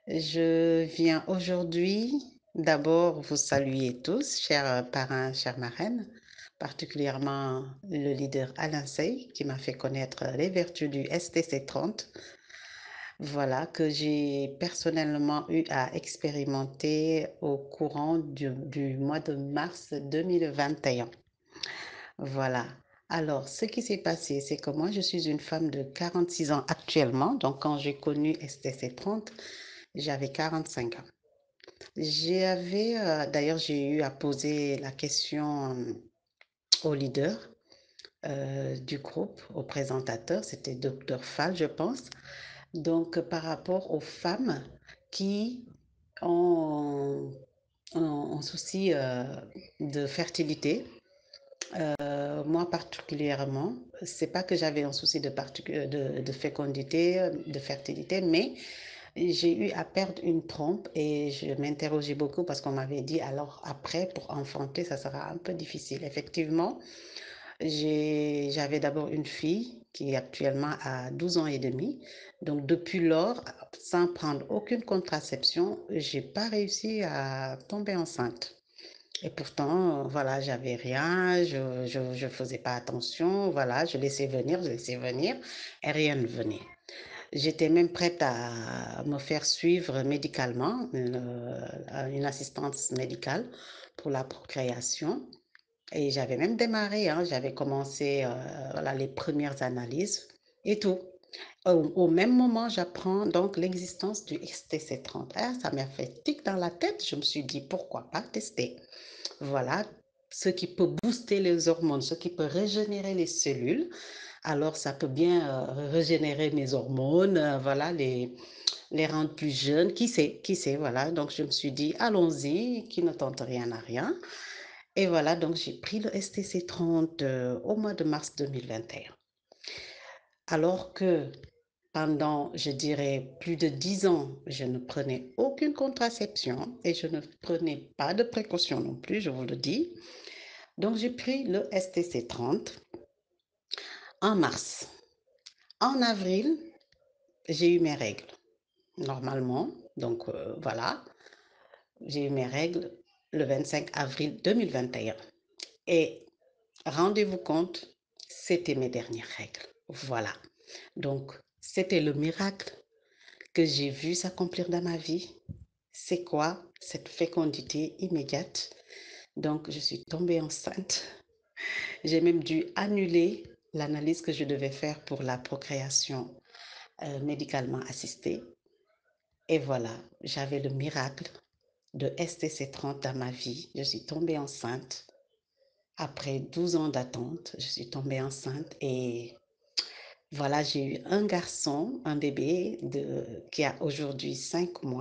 Je viens aujourd'hui d'abord vous saluer tous, chers parrains, chères marraines, particulièrement le leader Alain Sey qui m'a fait connaître les vertus du STC30, voilà, que j'ai personnellement eu à expérimenter au courant du mois de mars 2021. Voilà. Alors, ce qui s'est passé, c'est que moi, je suis une femme de 46 ans actuellement. Donc, quand j'ai connu STC30, j'avais 45 ans. D'ailleurs, j'ai eu à poser la question au leader du groupe, au présentateur, c'était Dr Fall, je pense. Donc, par rapport aux femmes qui ont un souci de fertilité, moi particulièrement, c'est pas que j'avais un souci de fécondité, de fertilité, mais j'ai eu à perdre une trompe et je m'interrogeais beaucoup parce qu'on m'avait dit alors après pour enfanter ça sera un peu difficile. Effectivement, j'avais d'abord une fille qui actuellement a 12 ans et demi. Donc depuis lors, sans prendre aucune contraception, j'ai pas réussi à tomber enceinte. Et pourtant, voilà, j'avais rien, je faisais pas attention, voilà, je laissais venir et rien ne venait. J'étais même prête à me faire suivre médicalement, une assistance médicale pour la procréation. Et j'avais même démarré, hein, j'avais commencé voilà, les premières analyses et tout. Au même moment, j'apprends donc l'existence du STC30. Ah, ça m'a fait tic dans la tête. Je me suis dit, pourquoi pas tester? Voilà, ce qui peut booster les hormones, ce qui peut régénérer les cellules. Alors, ça peut bien régénérer mes hormones, voilà, les rendre plus jeunes. Qui sait, voilà. Donc, je me suis dit, allons-y, qui ne tente rien à rien. Et voilà, donc j'ai pris le STC30 au mois de mars 2021. Alors que pendant, je dirais, plus de 10 ans, je ne prenais aucune contraception et je ne prenais pas de précautions non plus, je vous le dis. Donc, j'ai pris le STC30 en mars. En avril, j'ai eu mes règles, normalement. Donc, voilà, j'ai eu mes règles le 25 avril 2021. Et rendez-vous compte, c'était mes dernières règles. Voilà. Donc, c'était le miracle que j'ai vu s'accomplir dans ma vie. C'est quoi cette fécondité immédiate? Donc, je suis tombée enceinte. J'ai même dû annuler l'analyse que je devais faire pour la procréation médicalement assistée. Et voilà, j'avais le miracle de STC30 dans ma vie. Je suis tombée enceinte. Après 12 ans d'attente, je suis tombée enceinte et voilà, j'ai eu un garçon, un bébé qui a aujourd'hui 5 mois.